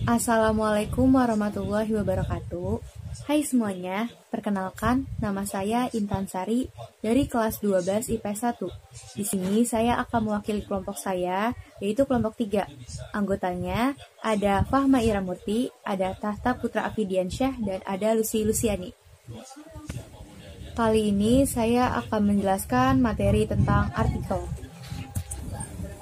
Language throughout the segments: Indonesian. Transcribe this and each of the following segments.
Assalamualaikum warahmatullahi wabarakatuh. Hai semuanya, perkenalkan nama saya Intan Sari dari kelas 12 IPS 1. Di sini saya akan mewakili kelompok saya, yaitu kelompok 3. Anggotanya ada Fahma Iramurti, ada Tahta Putra Afidiansyah, dan ada Lucy Luciani. Kali ini saya akan menjelaskan materi tentang artikel.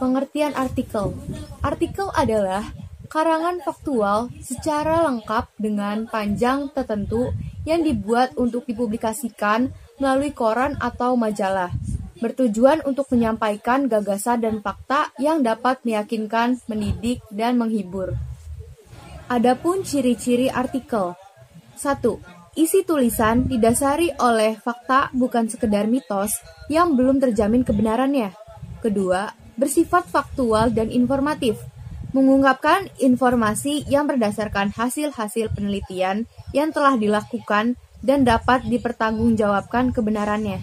Pengertian artikel. Artikel adalah karangan faktual secara lengkap dengan panjang tertentu yang dibuat untuk dipublikasikan melalui koran atau majalah, bertujuan untuk menyampaikan gagasan dan fakta yang dapat meyakinkan, mendidik, dan menghibur. Adapun ciri-ciri artikel. 1. Isi tulisan didasari oleh fakta bukan sekedar mitos yang belum terjamin kebenarannya. Kedua, bersifat faktual dan informatif, mengungkapkan informasi yang berdasarkan hasil-hasil penelitian yang telah dilakukan dan dapat dipertanggungjawabkan kebenarannya.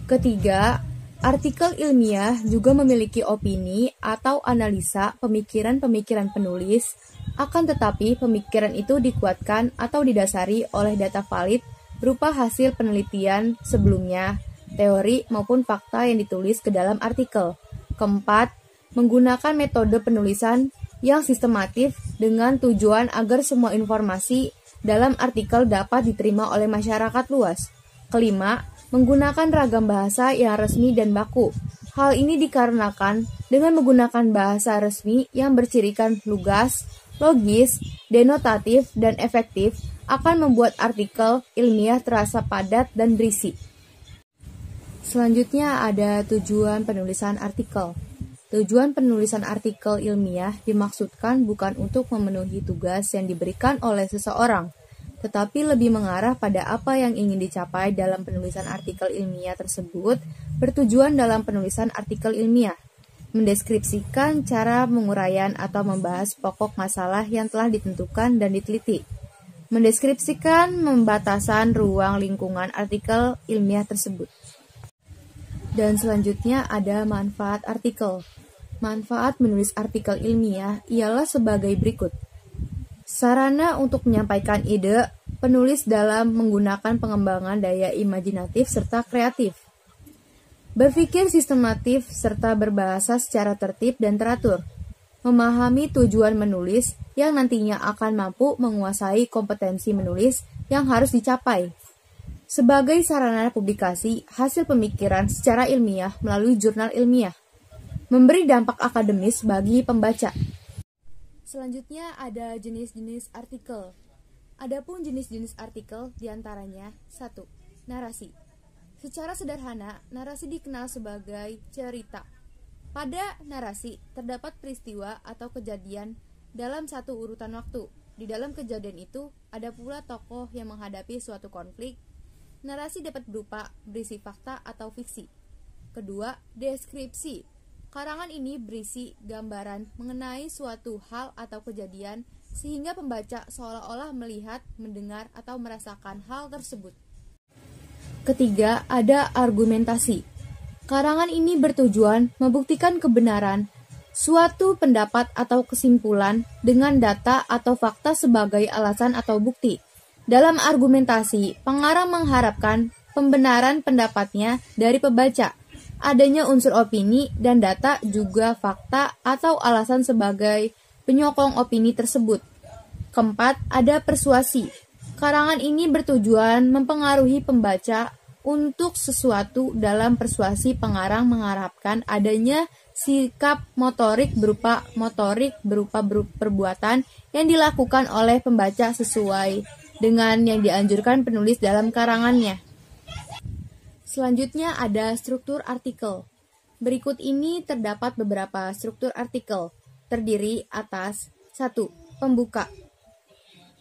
Ketiga, artikel ilmiah juga memiliki opini atau analisa pemikiran-pemikiran penulis, akan tetapi pemikiran itu dikuatkan atau didasari oleh data valid berupa hasil penelitian sebelumnya, teori maupun fakta yang ditulis ke dalam artikel. Keempat, menggunakan metode penulisan yang sistematif dengan tujuan agar semua informasi dalam artikel dapat diterima oleh masyarakat luas. Kelima, menggunakan ragam bahasa yang resmi dan baku. Hal ini dikarenakan dengan menggunakan bahasa resmi yang bercirikan lugas, logis, denotatif, dan efektif akan membuat artikel ilmiah terasa padat dan berisi. Selanjutnya ada tujuan penulisan artikel. Tujuan penulisan artikel ilmiah dimaksudkan bukan untuk memenuhi tugas yang diberikan oleh seseorang, tetapi lebih mengarah pada apa yang ingin dicapai dalam penulisan artikel ilmiah tersebut, bertujuan dalam penulisan artikel ilmiah, mendeskripsikan cara penguraian atau membahas pokok masalah yang telah ditentukan dan diteliti, mendeskripsikan pembatasan ruang lingkungan artikel ilmiah tersebut. Dan selanjutnya ada manfaat artikel. Manfaat menulis artikel ilmiah ialah sebagai berikut. Sarana untuk menyampaikan ide penulis dalam menggunakan pengembangan daya imajinatif serta kreatif. Berpikir sistematif serta berbahasa secara tertib dan teratur. Memahami tujuan menulis yang nantinya akan mampu menguasai kompetensi menulis yang harus dicapai. Sebagai sarana publikasi hasil pemikiran secara ilmiah melalui jurnal ilmiah, memberi dampak akademis bagi pembaca. Selanjutnya ada jenis-jenis artikel. Adapun jenis-jenis artikel diantaranya 1. Narasi. Secara sederhana, narasi dikenal sebagai cerita. Pada narasi terdapat peristiwa atau kejadian dalam satu urutan waktu. Di dalam kejadian itu ada pula tokoh yang menghadapi suatu konflik. Narasi dapat berupa berisi fakta atau fiksi. Kedua, deskripsi. Karangan ini berisi gambaran mengenai suatu hal atau kejadian sehingga pembaca seolah-olah melihat, mendengar, atau merasakan hal tersebut. Ketiga, ada argumentasi. Karangan ini bertujuan membuktikan kebenaran suatu pendapat atau kesimpulan dengan data atau fakta sebagai alasan atau bukti. Dalam argumentasi, pengarang mengharapkan pembenaran pendapatnya dari pembaca, adanya unsur opini dan data juga fakta atau alasan sebagai penyokong opini tersebut. Keempat, ada persuasi. Karangan ini bertujuan mempengaruhi pembaca untuk sesuatu. Dalam persuasi, pengarang mengharapkan adanya sikap motorik berupa perbuatan yang dilakukan oleh pembaca sesuai dengan yang dianjurkan penulis dalam karangannya. Selanjutnya ada struktur artikel. Berikut ini terdapat beberapa struktur artikel, terdiri atas 1. Pembuka.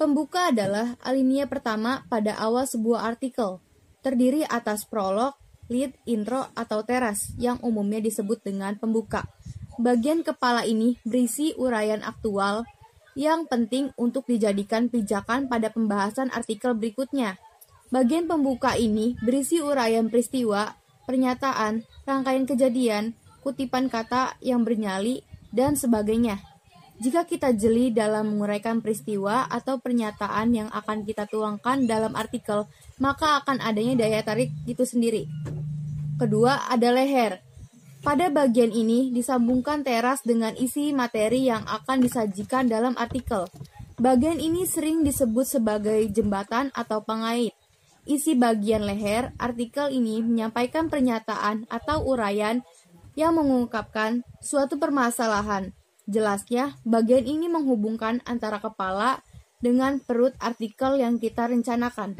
Pembuka adalah alinea pertama pada awal sebuah artikel, terdiri atas prolog, lead, intro, atau teras, yang umumnya disebut dengan pembuka. Bagian kepala ini berisi uraian aktual yang penting untuk dijadikan pijakan pada pembahasan artikel berikutnya. Bagian pembuka ini berisi uraian peristiwa, pernyataan, rangkaian kejadian, kutipan kata yang bernyali, dan sebagainya. Jika kita jeli dalam menguraikan peristiwa atau pernyataan yang akan kita tuangkan dalam artikel, maka akan adanya daya tarik itu sendiri. Kedua, ada leher. Pada bagian ini disambungkan teras dengan isi materi yang akan disajikan dalam artikel. Bagian ini sering disebut sebagai jembatan atau pengait. Isi bagian leher artikel ini menyampaikan pernyataan atau uraian yang mengungkapkan suatu permasalahan. Jelasnya, bagian ini menghubungkan antara kepala dengan perut artikel yang kita rencanakan.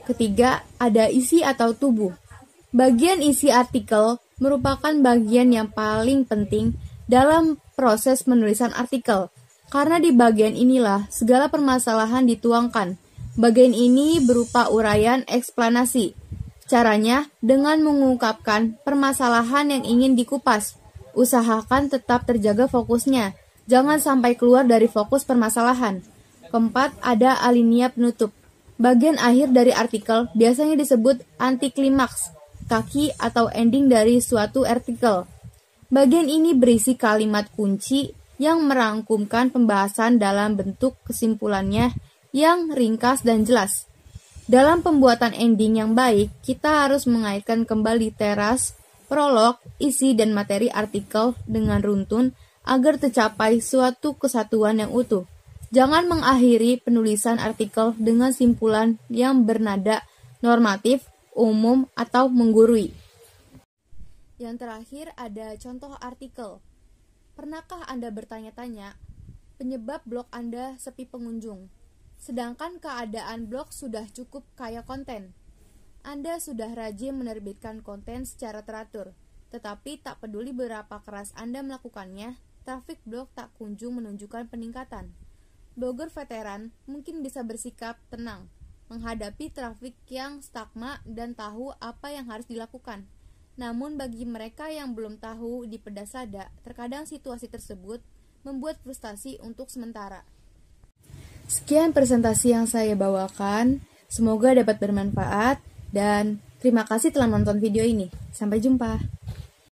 Ketiga, ada isi atau tubuh. Bagian isi artikel merupakan bagian yang paling penting dalam proses penulisan artikel, karena di bagian inilah segala permasalahan dituangkan. Bagian ini berupa uraian eksplanasi. Caranya dengan mengungkapkan permasalahan yang ingin dikupas. Usahakan tetap terjaga fokusnya, jangan sampai keluar dari fokus permasalahan. Keempat, ada alinea penutup. Bagian akhir dari artikel biasanya disebut antiklimaks, kaki atau ending dari suatu artikel. Bagian ini berisi kalimat kunci yang merangkumkan pembahasan dalam bentuk kesimpulannya yang ringkas dan jelas. Dalam pembuatan ending yang baik, kita harus mengaitkan kembali teras, prolog, isi, dan materi artikel dengan runtun agar tercapai suatu kesatuan yang utuh. Jangan mengakhiri penulisan artikel dengan simpulan yang bernada normatif, umum, atau menggurui. Yang terakhir ada contoh artikel. Pernahkah Anda bertanya-tanya, penyebab blog Anda sepi pengunjung, sedangkan keadaan blog sudah cukup kaya konten? Anda sudah rajin menerbitkan konten secara teratur, tetapi tak peduli berapa keras Anda melakukannya, trafik blog tak kunjung menunjukkan peningkatan. Blogger veteran mungkin bisa bersikap tenang, menghadapi trafik yang stagnan dan tahu apa yang harus dilakukan. Namun bagi mereka yang belum tahu di pedasada, terkadang situasi tersebut membuat frustasi untuk sementara. Sekian presentasi yang saya bawakan, semoga dapat bermanfaat. Dan terima kasih telah menonton video ini. Sampai jumpa.